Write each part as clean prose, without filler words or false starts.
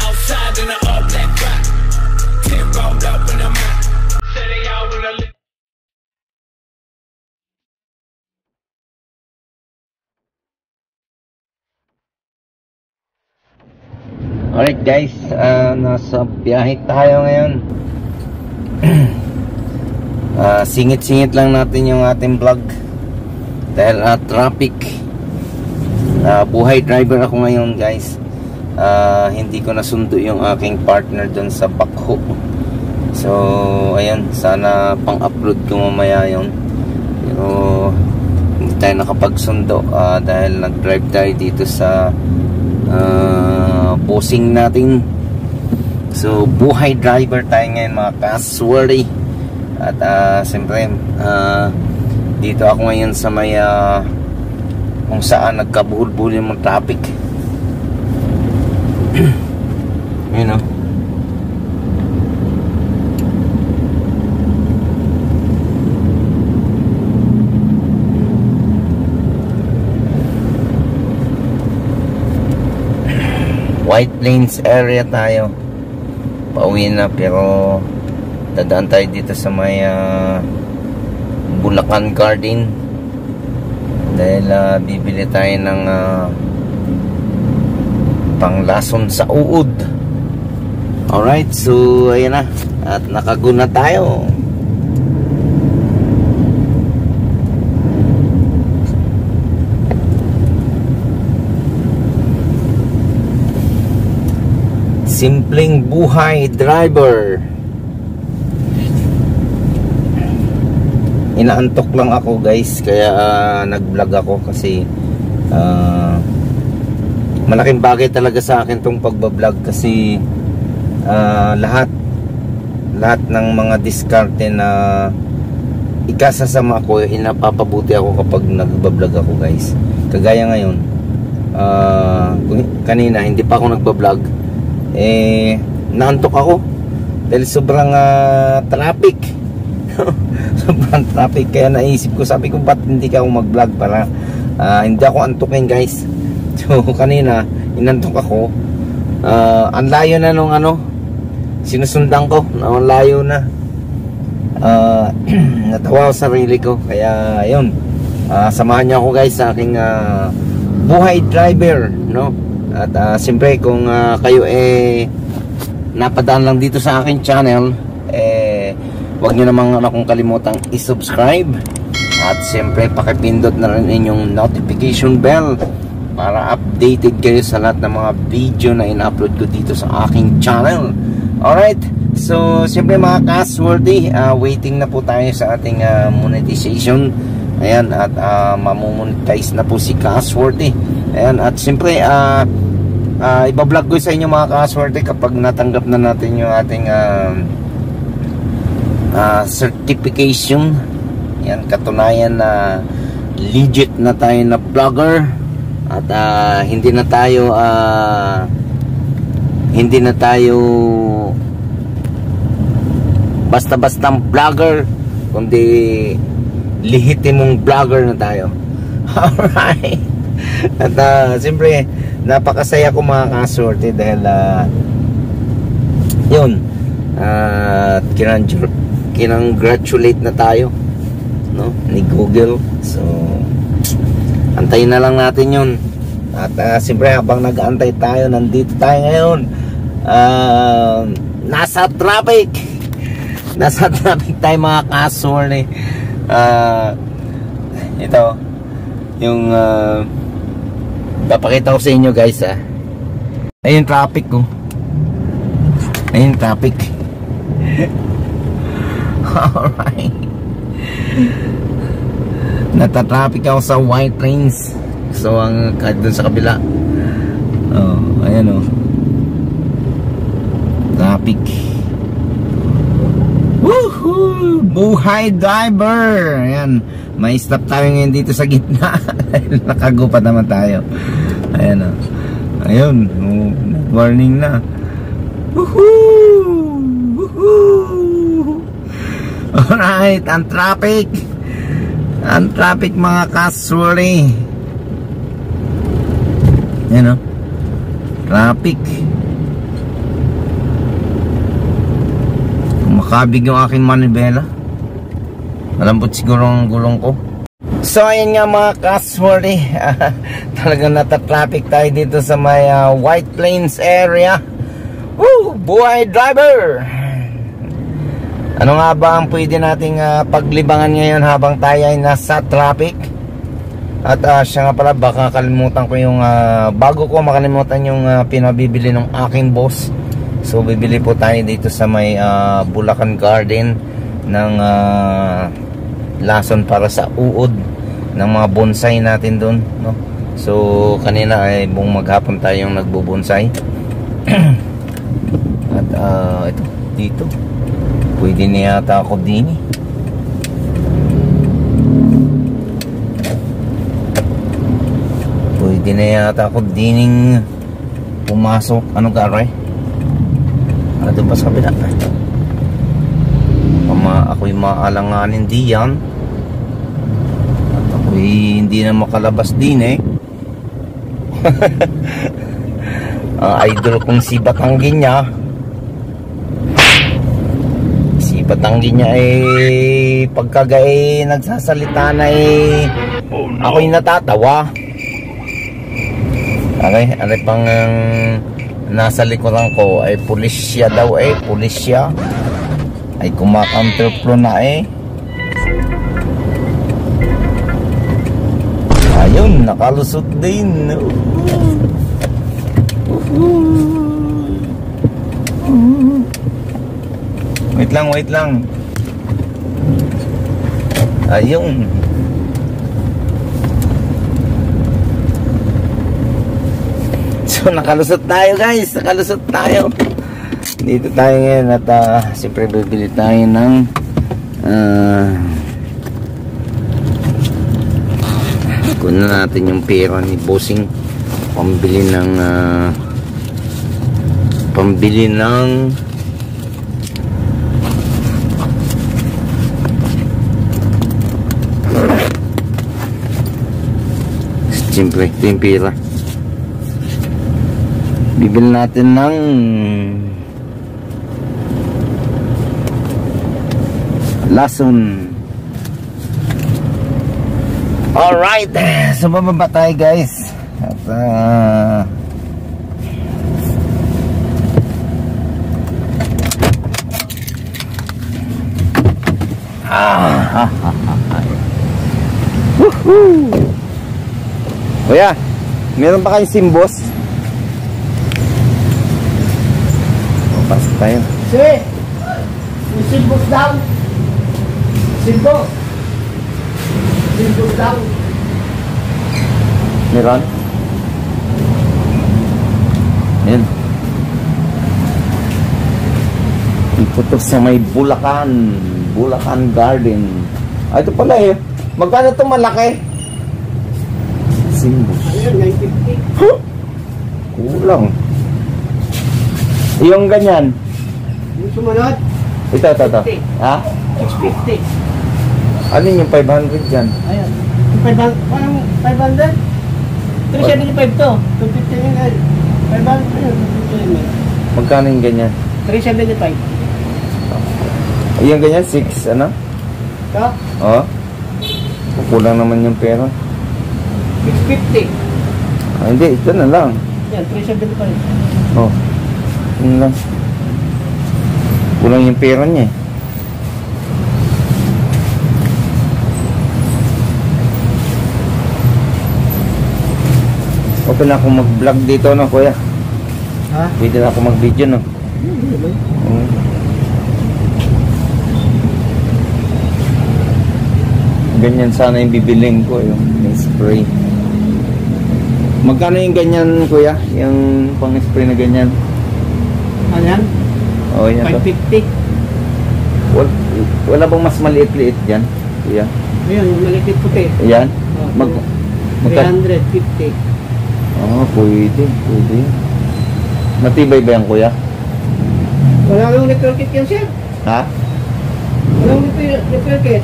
Outside in the up that crack, 10 rolled up in the mouth. Say they all wanna live. Alright guys, nasa biyahe tayo ngayon. Singit-singit lang natin yung ating vlog dahil traffic. Buhay driver ako ngayon guys. Hindi ko nasundo yung aking partner dun sa backhoe. So ayun, sana pang-upload ko mamaya yun. Pero hindi tayo nakapagsundo dahil nag-drive tayo dito sa bossing natin. So buhay driver tayo ngayon mga kaswari. At siyempre dito ako ngayon sa may kung saan nagkabuhol-buhol yung mga traffic. You know, White Plains area tayo. Pauwi na pero dadaan tayo dito sa may Bulacan Garden dahil bibili tayo ng panglason sa uod. Alright, so ayan na. At nakaguna tayo. Simpleng buhay driver. Inaantok lang ako guys, kaya nag-vlog ako kasi malaking bagay talaga sa akin tong pagbablog kasi lahat ng mga diskarte na ikasasama ko, inapapabuti ako kapag nagbablog ako guys. Kagaya ngayon, kanina hindi pa ako nagbablog, naantok ako dahil sobrang traffic. Sobrang traffic, kaya naisip ko, sabi ko ba't hindi ka ako mag-vlog para hindi ako antukin guys. So kanina inantok ako, ang layo na nung sinusundan ko, ang layo na. Natawa ako sa sarili ko, kaya ayun, samahan niyo ako guys sa aking buhay driver, no? At siyempre kung kayo napadaan lang dito sa aking channel, huwag nyo namang akong kalimutang i-subscribe at siyempre pakipindot na rin inyong notification bell para updated kayo sa lahat ng mga video na in-upload ko dito sa aking channel. Alright, so siyempre mga kasworthy, waiting na po tayo sa ating monetization. Ayan, at mamonetize na po si Kasworthy. Ayan, at siyempre ibablog ko sa inyo mga kasworthy kapag natanggap na natin yung ating certification. Yan, katunayan na legit na tayo na vlogger at hindi na tayo basta-bastang vlogger, kundi lehitimong vlogger na tayo. Alright. At siyempre napakasaya ko mga kasworthy dahil yun, kinongratulate na tayo, no, ni Google. So antayin na lang natin yun. At siyempre habang nag-aantay tayo, nandito tayo ngayon, nasa traffic tayo mga kasworthy. Ito yung papakita ko sa inyo guys. Ayun traffic ko, ayun traffic. Alright, natatraffic ako sa White Plains. So ang doon sa kabila, ayan traffic. Woohoo! Buhay driver. Ayan, may stop tayo ngayon dito sa gitna. Nakagupat naman tayo. Ayan ayun, warning na. Woohoo! Woohoo! Alright, ang traffic mga kasuri. Yan o. Traffic. Makabig yung aking manibela. Malambot siguro ang gulong ko. So ayan nga mga kaswari. Talagang nata-traffic tayo dito sa may White Plains area. Woo! Buhay driver! Ano nga ba ang pwede nating paglibangan ngayon habang tayo ay nasa traffic? At siya nga pala, baka kalimutan ko yung bago ko makalimutan yung pinabibili ng aking boss. So bibili po tayo dito sa may Bulacan Garden ng lason para sa uod ng mga bonsai natin doon, no? So kanina ay buong maghapon tayong nagbubonsai. At ito dito pwede na yata ako din eh. Pwede na yata ako dining pumasok. Anong karay? Ano doon pa sa kabila? Ako'y maalanganin diyan. At ako'y hindi na makalabas din eh. Ang idol kong si Batanggin niya. Si Batanggin niya eh pagkaga eh nagsasalita na eh ako'y natatawa. Okay, ano pang nasa likuran ko ay pulisya daw eh, pulisya ay kumakanterplo na eh. Ayun, nakalusot din. Wait lang, wait lang. Ayun. So nakalusot tayo guys, nakalusot tayo. Dito tayo ngayon at siyempre bibili tayo ng kunin natin yung pera ni Bossing pambili ng siyempre ito yung pera. Bibili natin ng lason. Alright, so bababa tayo guys. At woohoo! Kuya, meron pa kayong simbos? Pasok tayo. Sige! Simbos daw! Simbos! Simbos daw! Meron? Ayan. Iputok sa may Bulacan. Bulacan Garden. Ito pala eh. Magkano itong malaki? Simbos. Ayun, 950. Huh? Kulang. Yung ganyan. Yung sumunod, Ito. Ha? 650. Ano yung 500 dyan? Ayan. Yung 500, parang 500? 375 to. 250 yun yan. 500 yun. 250 yun. Magkano yung ganyan? 375. Yung ganyan, 6, ano? Ito, Oo. Kulang naman yung pera. 650. Hindi, ito na lang. Yan, 375. Oh. Yun lang. Kulang yung pera niya eh. Okay na ako mag-vlog dito, no, kuya? Ha? Pwede na ako mag-video, no? Ganyan sana yung bibiling ko, yung spray. Magkano yung ganyan, kuya? Yung pang-spray na ganyan? Ano yan? Oh, yan to. 550. Wala bang mas maliit-liit dyan, kuya? Ayun, yung malipit puti. Ayan? Oh, 350. Pwede. Matibay ba yan, kuya? Wala nang repair kit yan, sir. Ha? Walang repair kit.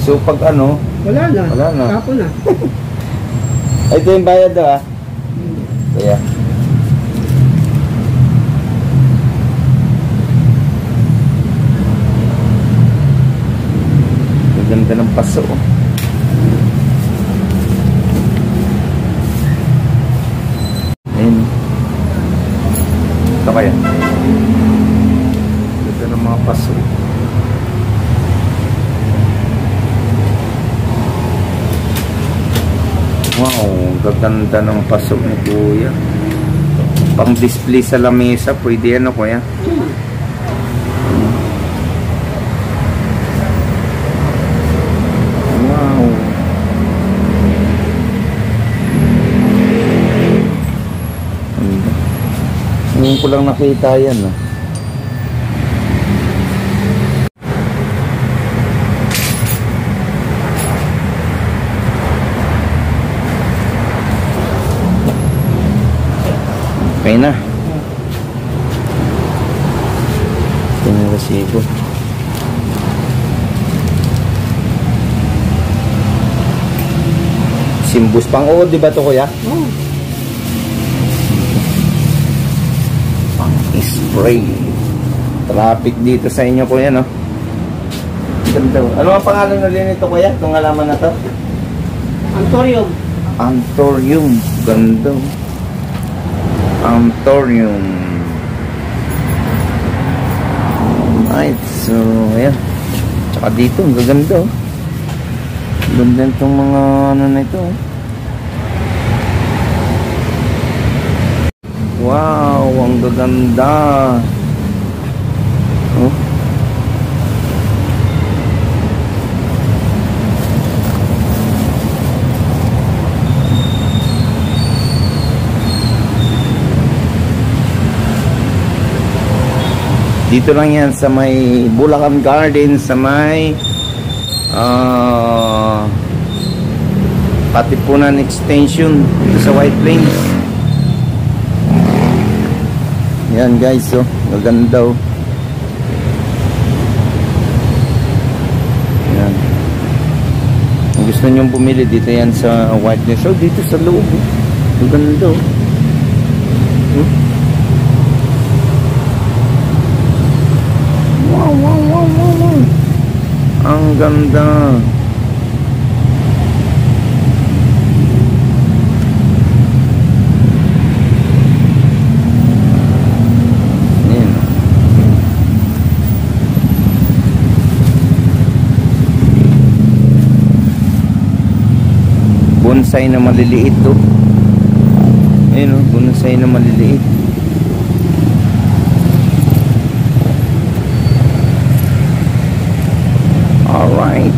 So pag ano, Wala na. Wala na. Kapo na. Ito yung bayad daw ah. Kaya. Ganda ng paso. Ayun. Ito kaya. Ganda ng mga paso. Wow, gaganda ng paso ni Kuya. Pang display sa lamesa, pwede yan o Kuya? Wow. Ngayon ko lang nakita yan ah. Okay na. Ito na resibo. Simbus pang old, di ba ito Kuya? Pang spray. Traffic dito sa inyo Kuya, no? Ganda. Ano ang pangalan na rin ito Kuya? Itong halaman na to? Antorium. Antorium. Ganda. Antorium. Alright, so ayan. Tsaka dito, ang gaganda oh. Ganda itong mga ano na ito oh. Wow, ang gaganda oh. Dito lang yan sa may Bulacan Garden, sa may Katipunan Extension dito sa White Plains. Yan guys, oh, maganda oh. Yan. Kung gusto nyong bumili dito yan sa White Plains. So dito sa loob oh. Maganda oh. Wow. Ang ganda. Ayan. Bonsai na maliliit to. Ayan o, bonsai na maliliit. Alright.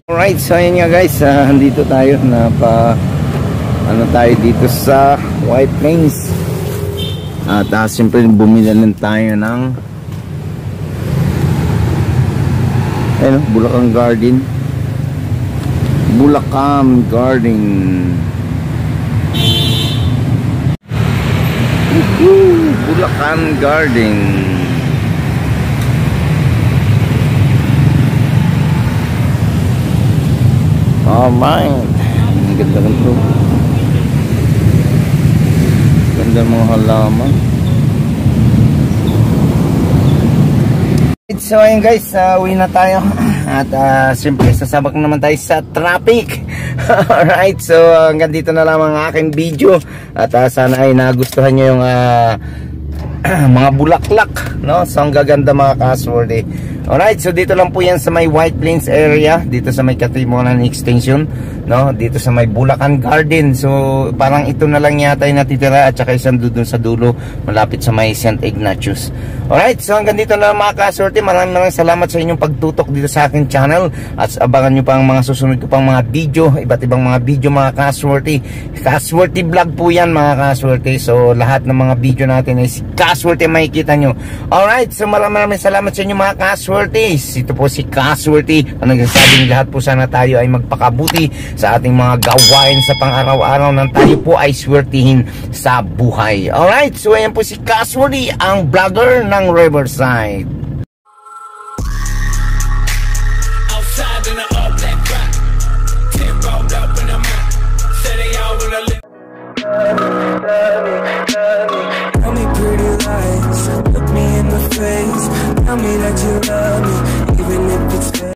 Alright, so ayun nga guys, andito tayo na ano tayo dito sa White Plains. At siyempre bumili lang tayo ng ayun, Bulacan Garden. Bulacan Garden. Bulacan Garden. Alright. Ang ganda nito. Ganda mga halaman. So ayun guys, uwi na tayo. At siyempre sasabak naman tayo sa traffic. Alright, so hanggang dito na lang ang aking video. At sana ay nagustuhan nyo yung mga bulaklak, no? So ang gaganda mga ka-Swordie. Alright, so dito lang po yan sa may White Plains area, dito sa may Katipunan Extension, no? Dito sa may Bulacan Garden. So parang ito na lang yata yung natitira at saka isang doon sa dulo, malapit sa may St. Ignatius. Alright, so hanggang dito na lang mga ka-Swordie. Maraming salamat sa inyong pagtutok dito sa aking channel. At abangan nyo pa ang mga susunod ko pang mga video, iba't ibang mga video mga ka-Swordie. Ka-Swordie vlog po yan mga ka-Swordie. So lahat ng mga video natin ay si ka-Swordie makikita nyo. Alright, so maraming salamat sa inyo mga ka-Swordie. Ito po si ka-Swordie. Ang nagsasabing lahat po sana tayo ay magpakabuti sa ating mga gawain sa pang-araw-araw nang tayo po ay swertihin sa buhay. Alright, so ayan po si ka-Swordie, ang vlogger ng Riverside. in the